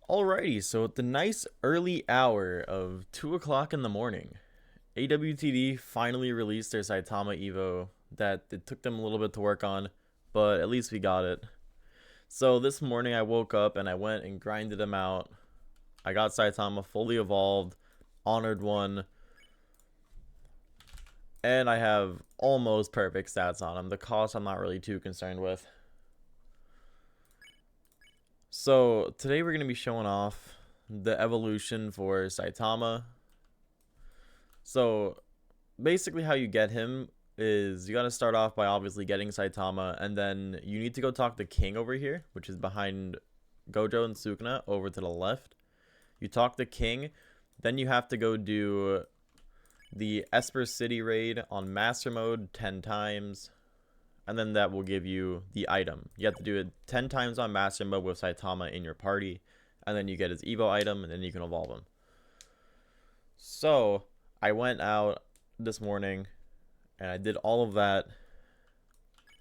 Alrighty, so at the nice early hour of 2 o'clock in the morning, AWTD finally released their Saitama Evo that it took them a little bit to work on, but at least we got it. So this morning I woke up and I went and grinded them out. I got Saitama fully evolved, honored one, and I have almost perfect stats on him. The cost I'm not really too concerned with. So today we're going to be showing off the evolution for Saitama. So basically how you get him is you got to start off by obviously getting Saitama, and then you need to go talk to King over here, which is behind Gojo and Sukuna over to the left. You talk to King, then you have to go do the Esper City raid on Master Mode 10 times, and then that will give you the item. You have to do it 10 times on Master Mode with Saitama in your party, and then you get his Evo item, and then you can evolve him. So I went out this morning and I did all of that.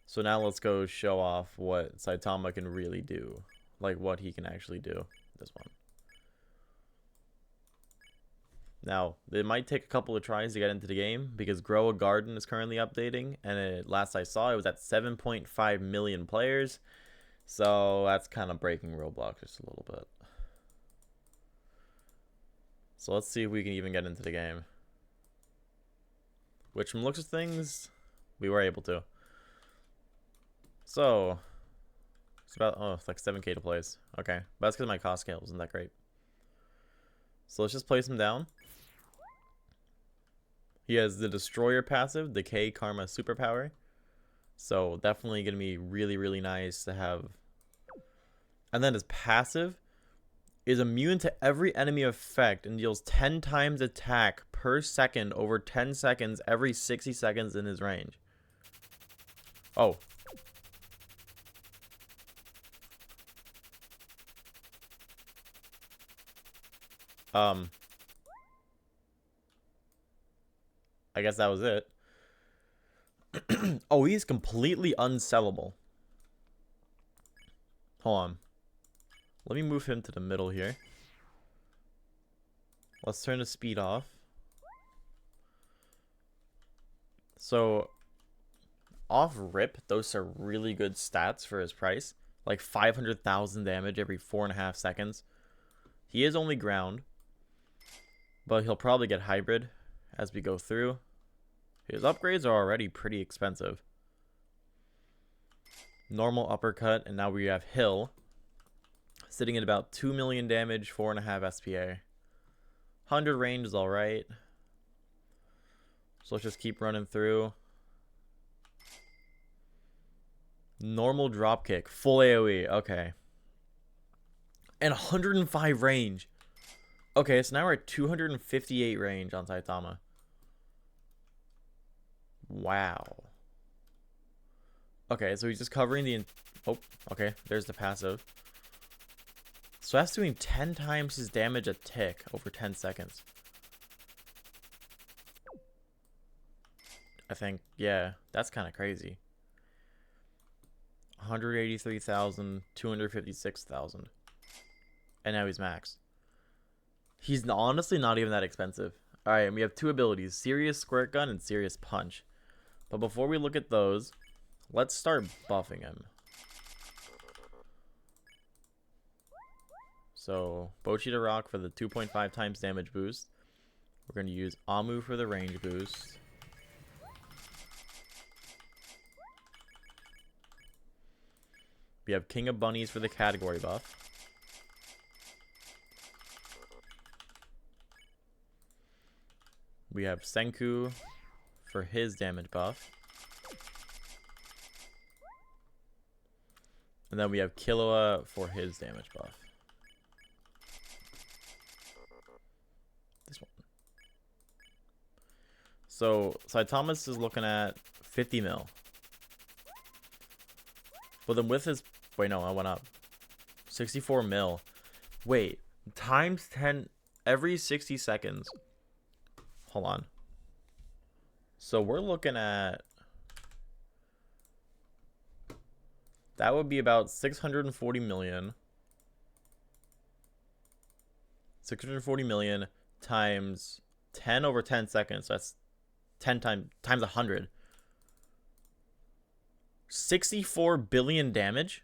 So now let's go show off what Saitama can really do, like what he can actually do. This one. Now, it might take a couple of tries to get into the game because Grow a Garden is currently updating, and last I saw it was at 7.5 million players. So that's kind of breaking Roblox just a little bit. So let's see if we can even get into the game. Which, from looks of things, we were able to. So it's about, oh, it's like 7K to place. Okay, but that's because my cost scale isn't that great. So let's just place him down. He has the Destroyer passive, Decay Karma superpower. So definitely going to be really, really nice to have. And then his passive is immune to every enemy effect and deals 10 times attack per second over 10 seconds every 60 seconds in his range. Oh. I guess that was it. Oh, he's completely unsellable. Hold on. Let me move him to the middle here. Let's turn the speed off. So, off rip, those are really good stats for his price. Like 500,000 damage every 4.5 seconds. He is only ground, but he'll probably get hybrid as we go through. His upgrades are already pretty expensive. Normal uppercut, and now we have Hill. Sitting at about 2 million damage, 4.5 SPA. 100 range is alright. So let's just keep running through. Normal dropkick, full AoE, okay. And 105 range. Okay, so now we're at 258 range on Saitama. Wow. Okay, so he's just covering the... Oh, okay, there's the passive. So that's doing 10 times his damage a tick over 10 seconds. I think, yeah, that's kind of crazy. 183,000, 256,000. And now he's max. He's honestly not even that expensive. Alright, and we have two abilities, Serious Squirt Gun and Serious Punch. But before we look at those, let's start buffing him. So, Bochita Rock for the 2.5 times damage boost. We're going to use Amu for the range boost. We have King of Bunnies for the category buff. We have Senku for his damage buff. And then we have Killua for his damage buff. This one. So Saitama's is looking at 50 mil. But then with his... Wait, no, I went up. 64 mil. Wait, times 10 every 60 seconds. Hold on. So we're looking at... That would be about 640 million 640 million times 10 over 10 seconds. So that's 10 times 100. 64 billion damage.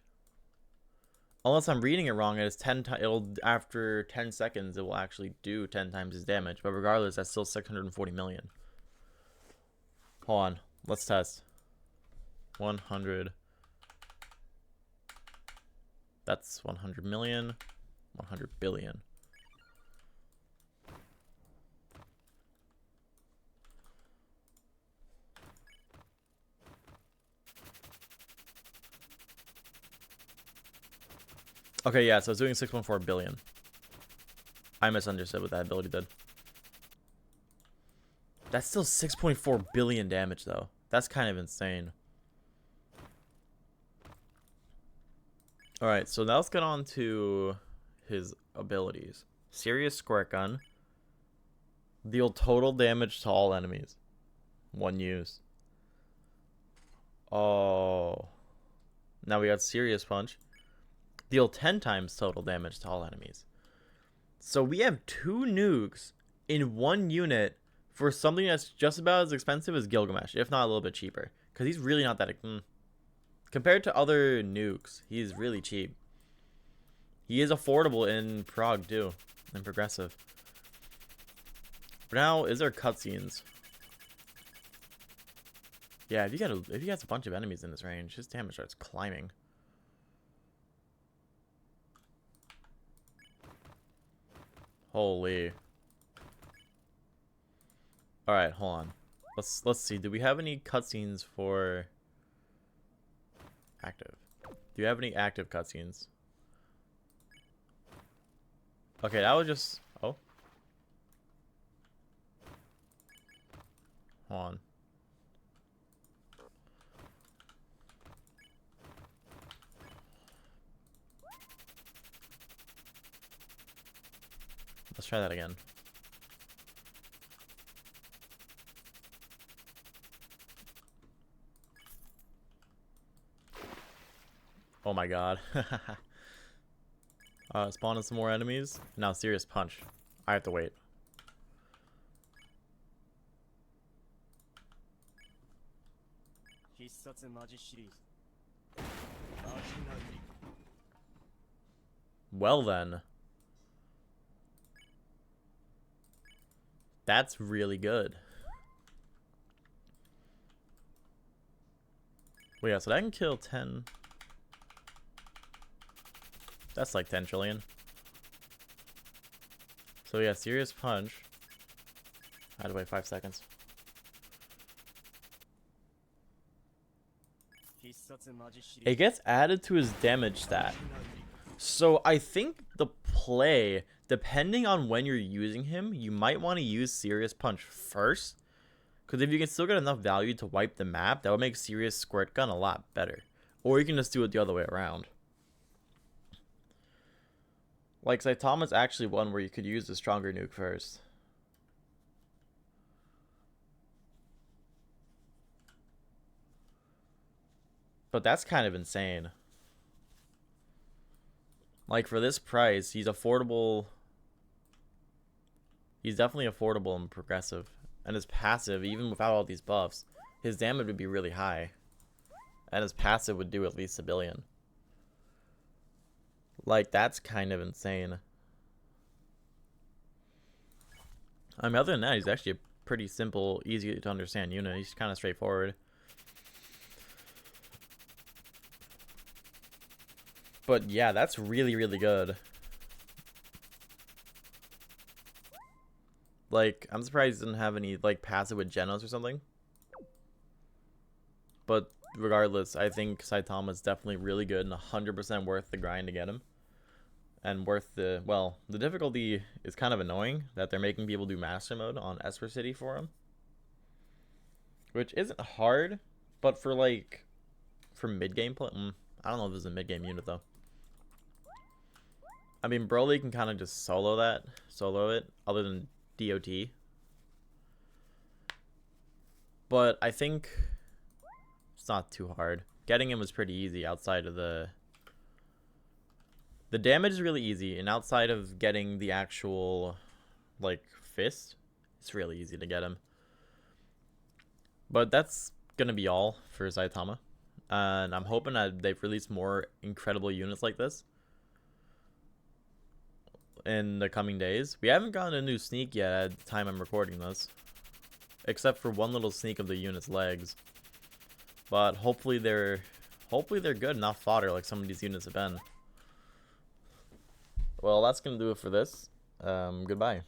Unless I'm reading it wrong, it's 10 times. It'll after 10 seconds, it will actually do 10 times his damage. But regardless, that's still 640 million. Hold on, let's test. 100. That's 100 million. 100 billion. Okay, yeah, so it's doing 6.4 billion. I misunderstood what that ability did. That's still 6.4 billion damage, though. That's kind of insane. Alright, so now let's get on to his abilities. Serious Squirt Gun. Deal total damage to all enemies. One use. Oh. Now we got Serious Punch. Deal 10 times total damage to all enemies. So we have 2 nukes in 1 unit for something that's just about as expensive as Gilgamesh, if not a little bit cheaper. Because he's really not that... Compared to other nukes, he's really cheap. He is affordable in Prog, too. And progressive. For now, is there cutscenes? Yeah, if he has a bunch of enemies in this range, his damage starts climbing. Holy. Alright, hold on. Let's see. Do we have any cutscenes for active? Do you have any active cutscenes? Okay, that was just... Oh. Hold on. Let's try that again. Oh my god. Spawning some more enemies. Now Serious Punch. I have to wait. Well then. That's really good. Well, yeah, so that can kill 10. That's like 10 trillion. So yeah, Serious Punch. I had to wait 5 seconds. It gets added to his damage stat. So I think the play, depending on when you're using him, you might want to use Serious Punch first. Because if you can still get enough value to wipe the map, that would make Serious Squirt Gun a lot better. Or you can just do it the other way around. Like, Saitama's actually one where you could use the stronger nuke first. But that's kind of insane. Like, for this price, he's affordable. He's definitely affordable and progressive. And his passive, even without all these buffs, his damage would be really high. And his passive would do at least 1 billion. Like, that's kind of insane. I mean, other than that, he's actually a pretty simple, easy to understand unit. He's kind of straightforward. But yeah, that's really, really good. Like, I'm surprised he doesn't have any, like, passive with Genos or something. But regardless, I think Saitama's definitely really good and 100% worth the grind to get him. And worth the, well, the difficulty is kind of annoying that they're making people do Master Mode on Esper City for him. Which isn't hard, but for, like, for mid-game play, I don't know if this is a mid-game unit, though. I mean, Broly can kind of just solo it, other than DOT. But I think it's not too hard. Getting him was pretty easy outside of the The damage is really easy, and outside of getting the actual, like, fist, it's really easy to get him. But that's gonna be all for Saitama. And I'm hoping that they've released more incredible units like this in the coming days. We haven't gotten a new sneak yet at the time I'm recording this, except for one little sneak of the unit's legs. But hopefully they're good, not fodder like some of these units have been. Well, that's gonna do it for this. Goodbye.